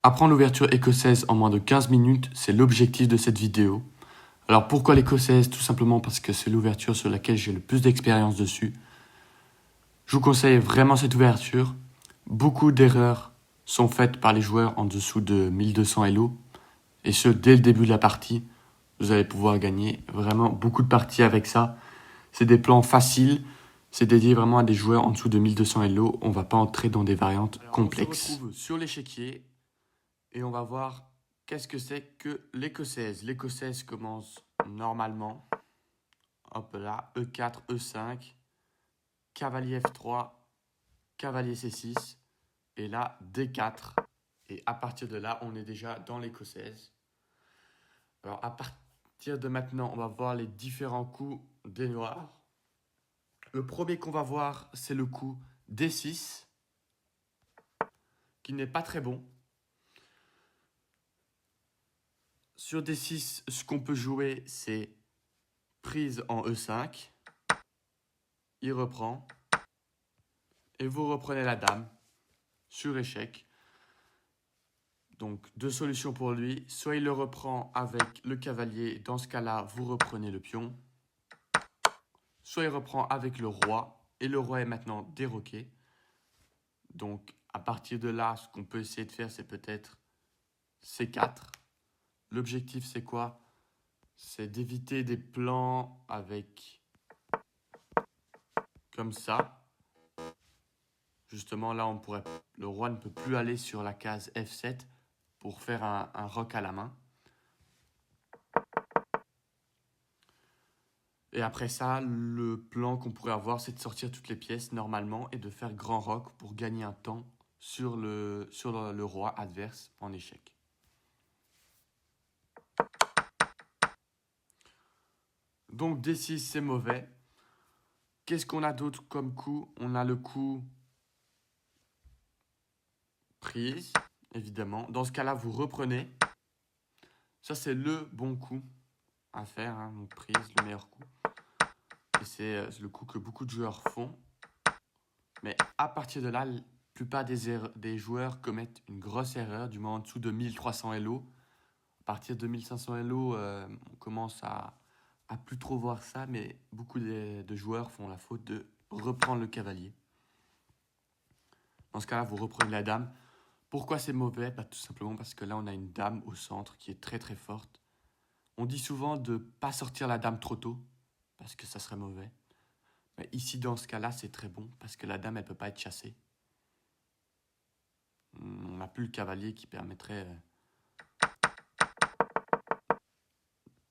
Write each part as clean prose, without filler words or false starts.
Apprendre l'ouverture écossaise en moins de 15 minutes, c'est l'objectif de cette vidéo. Alors pourquoi l'écossaise? Tout simplement parce que c'est l'ouverture sur laquelle j'ai le plus d'expérience dessus. Je vous conseille vraiment cette ouverture. Beaucoup d'erreurs sont faites par les joueurs en dessous de 1200 Elo. Et ce, dès le début de la partie. Vous allez pouvoir gagner vraiment beaucoup de parties avec ça. C'est des plans faciles. C'est dédié vraiment à des joueurs en dessous de 1200 Elo. On ne va pas entrer dans des variantes complexes. On se retrouve sur l'échiquier. Et on va voir qu'est-ce que c'est que l'écossaise. L'écossaise commence normalement. Hop là, E4, E5, cavalier F3, cavalier C6, et là D4. Et à partir de là, on est déjà dans l'écossaise. Alors à partir de maintenant, on va voir les différents coups des noirs. Le premier qu'on va voir, c'est le coup D6, qui n'est pas très bon. Sur D6, ce qu'on peut jouer, c'est prise en E5. Il reprend. Et vous reprenez la dame sur échec. Donc, deux solutions pour lui. Soit il le reprend avec le cavalier. Dans ce cas-là, vous reprenez le pion. Soit il reprend avec le roi. Et le roi est maintenant déroqué. Donc, à partir de là, ce qu'on peut essayer de faire, c'est peut-être C4. L'objectif, c'est quoi? C'est d'éviter des plans avec... comme ça. Justement, là, on pourrait... le roi ne peut plus aller sur la case F7 pour faire un roc à la main. Et après ça, le plan qu'on pourrait avoir, c'est de sortir toutes les pièces normalement et de faire grand roc pour gagner un temps sur le roi adverse en échec. Donc D6, c'est mauvais. Qu'est-ce qu'on a d'autre comme coup? On a le coup prise, évidemment. Dans ce cas-là, vous reprenez. Ça, c'est le bon coup à faire, hein, donc prise, le meilleur coup. Et c'est le coup que beaucoup de joueurs font. Mais à partir de là, la plupart des joueurs commettent une grosse erreur, du moins en dessous de 1300 Elo. À partir de 1500 Elo, on commence à plus trop voir ça, mais beaucoup de joueurs font la faute de reprendre le cavalier. Dans ce cas-là, vous reprenez la dame. Pourquoi c'est mauvais? Tout simplement parce que là, on a une dame au centre qui est très très forte. On dit souvent de ne pas sortir la dame trop tôt, parce que ça serait mauvais. Mais ici, dans ce cas-là, c'est très bon, parce que la dame, elle ne peut pas être chassée. On n'a plus le cavalier qui permettrait,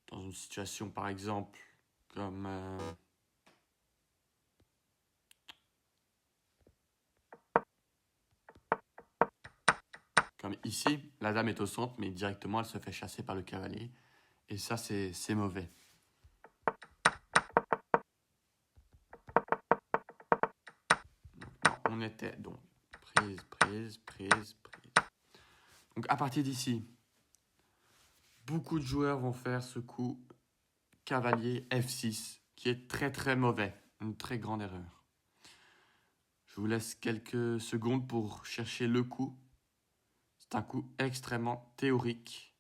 dans une situation par exemple, comme... comme ici, la dame est au centre, mais directement, elle se fait chasser par le cavalier. Et ça, c'est mauvais. Donc, on était donc prise, prise, prise, prise. Donc, à partir d'ici, beaucoup de joueurs vont faire ce coup cavalier F6, qui est très très mauvais. Une très grande erreur. Je vous laisse quelques secondes pour chercher le coup. C'est un coup extrêmement théorique.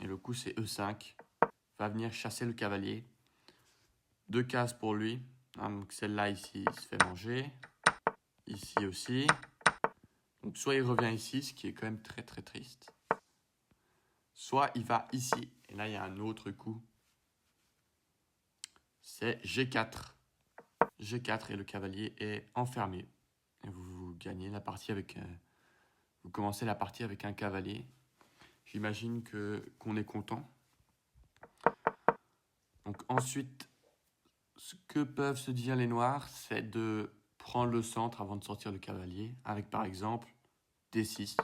Et le coup, c'est E5. Va venir chasser le cavalier. 2 cases pour lui. Donc celle-là ici, il se fait manger. Ici aussi. Donc soit il revient ici, ce qui est quand même très très triste. Soit il va ici. Et là, il y a un autre coup. C'est G4. G4 et le cavalier est enfermé. Et vous gagnez la partie avec... vous commencez la partie avec un cavalier. J'imagine qu'on est content. Donc ensuite, ce que peuvent se dire les noirs, c'est de prendre le centre avant de sortir le cavalier, avec par exemple D6.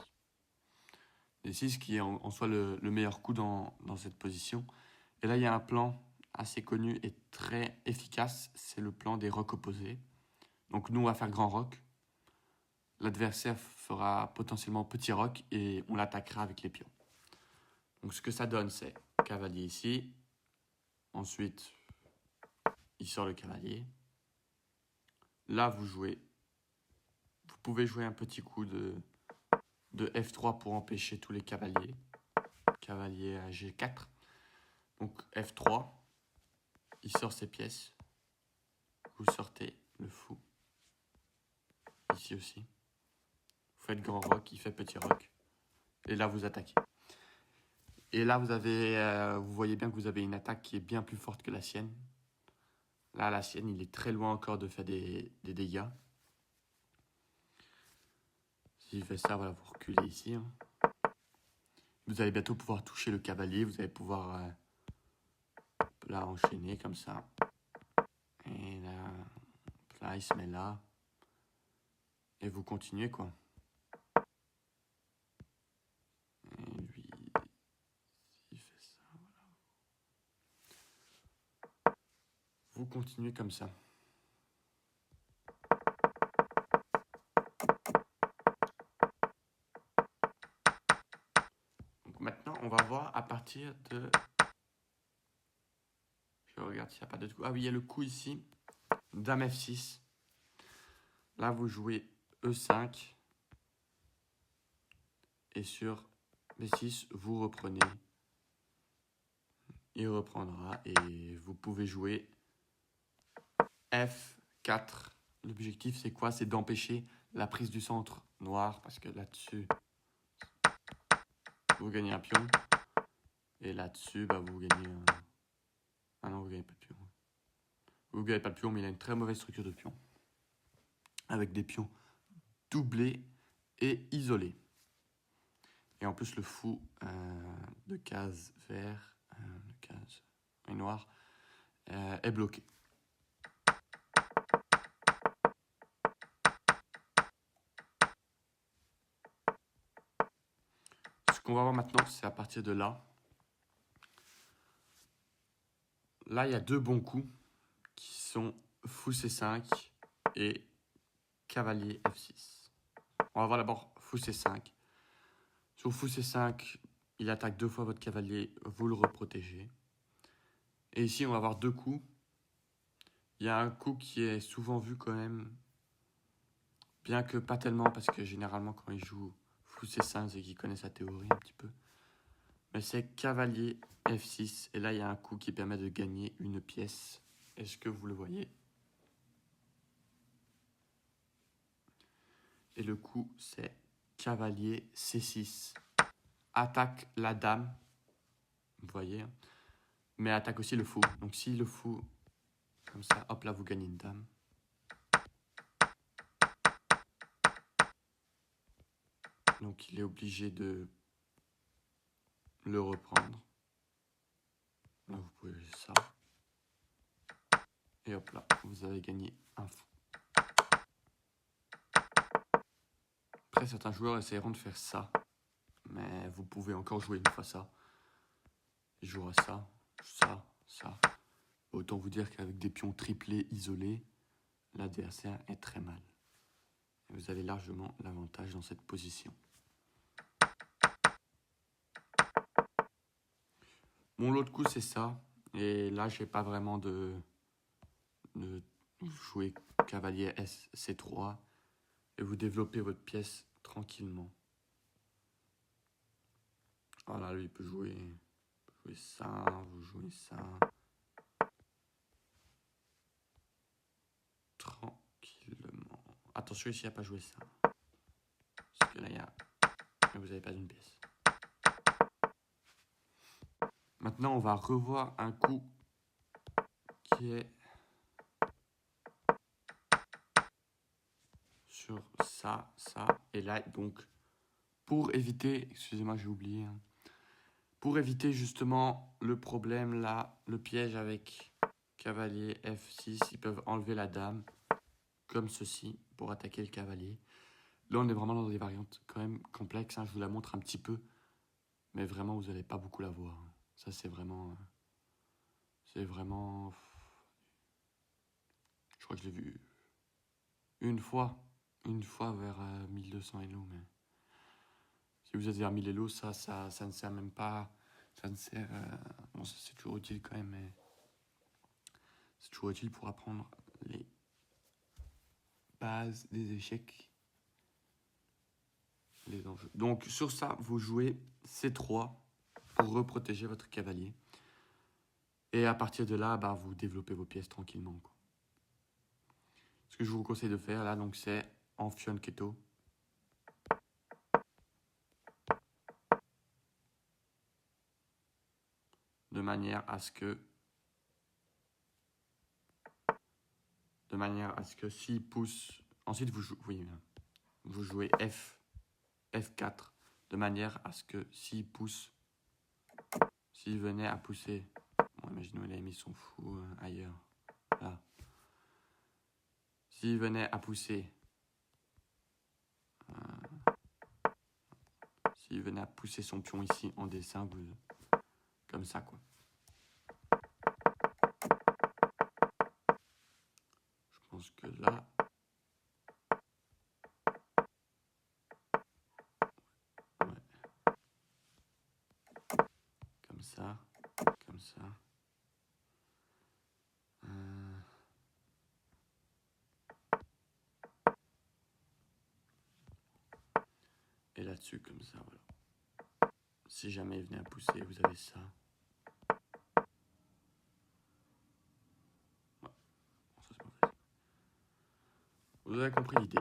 D6 qui est en soi le meilleur coup dans cette position. Et là, il y a un plan assez connu et très efficace, c'est le plan des rocs opposés. Donc nous, on va faire grand roc. L'adversaire fera potentiellement petit roc et on l'attaquera avec les pions. Donc ce que ça donne, c'est cavalier ici. Ensuite, il sort le cavalier. Là, vous jouez. Vous pouvez jouer un petit coup de de F3 pour empêcher tous les cavaliers. Cavalier à G4. Donc F3, il sort ses pièces. Vous sortez le fou. Ici aussi. Vous faites grand roc, il fait petit roc. Et là, vous attaquez. Et là, vous voyez bien que vous avez une attaque qui est bien plus forte que la sienne. Là, la sienne, il est très loin encore de faire des dégâts. S'il fait ça, voilà, vous reculez ici. Hein. Vous allez bientôt pouvoir toucher le cavalier. Vous allez pouvoir là enchaîner comme ça. Et là, il se met là. Et vous continuez, quoi. Et lui, il fait ça, voilà. Vous continuez comme ça. Donc maintenant, on va voir à partir de... Je regarde s'il n'y a pas de coup. Ah oui, il y a le coup ici. Dame F6. Là, vous jouez E5. Et sur B6, vous reprenez. Il reprendra et vous pouvez jouer F4. L'objectif, c'est quoi? C'est d'empêcher la prise du centre noir parce que là-dessus, vous gagnez un pion. Et là-dessus, bah, vous gagnez un... Ah non, vous gagnez pas de pion. Vous gagnez pas de pion, mais il a une très mauvaise structure de pion. Avec des pions doublés et isolés. Et en plus, le fou de case vert, de case noir, est bloqué. Ce qu'on va voir maintenant, c'est à partir de là. Là, il y a deux bons coups qui sont fou C5 et cavalier F6. On va voir d'abord fou C5. Sur fou C5, il attaque deux fois votre cavalier, vous le reprotégez. Et ici, on va avoir deux coups. Il y a un coup qui est souvent vu quand même, bien que pas tellement, parce que généralement, quand il joue fou C5, c'est qu'il connaît sa théorie un petit peu. Mais c'est cavalier F6. Et là, il y a un coup qui permet de gagner une pièce. Est-ce que vous le voyez? Et le coup, c'est cavalier C6. Attaque la dame. Vous voyez? Mais attaque aussi le fou. Donc si le fou, comme ça, hop là, vous gagnez une dame. Donc il est obligé de le reprendre. Là, vous pouvez faire ça. Et hop là, vous avez gagné un fou. Après, certains joueurs essaieront de faire ça. Mais vous pouvez encore jouer une fois ça. Il jouera ça, ça, ça. Autant vous dire qu'avec des pions triplés isolés, l'adversaire est très mal. Et vous avez largement l'avantage dans cette position. Bon, l'autre coup, c'est ça. Et là, j'ai pas vraiment de jouer cavalier C3 et vous développez votre pièce tranquillement. Voilà, lui, il peut jouer ça, vous jouez ça. Tranquillement. Attention, ici, il n'y a pas joué ça. Parce que là, vous n'avez pas une pièce. Maintenant, on va revoir un coup qui est sur ça, ça. Et là, donc, pour éviter... Excusez-moi, j'ai oublié. Hein, pour éviter justement le problème là, le piège avec cavalier F6, ils peuvent enlever la dame comme ceci pour attaquer le cavalier. Là, on est vraiment dans des variantes quand même complexes. Hein, je vous la montre un petit peu, mais vraiment, vous n'allez pas beaucoup la voir. Ça, c'est vraiment... Je crois que je l'ai vu une fois vers 1200 Elo, mais... Si vous êtes vers 1000 Elo, ça ne sert même pas... Ça ne sert... Bon, c'est toujours utile quand même, mais... C'est toujours utile pour apprendre les bases des échecs. les enjeux. Donc sur ça, vous jouez C3 pour reprotéger votre cavalier. Et à partir de là, bah, vous développez vos pièces tranquillement, quoi. Ce que je vous conseille de faire là, donc c'est en fianchetto. De manière à ce s'il pousse, ensuite vous jouez F4, de manière à ce que s'il pousse, s'il venait à pousser, bon, imaginons il a mis son fou ailleurs, là. S'il venait à pousser, son pion ici en dessin, comme ça, quoi. Je pense que là, ouais, comme ça, comme ça. Et là-dessus, comme ça, voilà. Si jamais il venait à pousser, vous avez ça. Ouais. Bon, ça, c'est pas facile. Vous avez compris l'idée.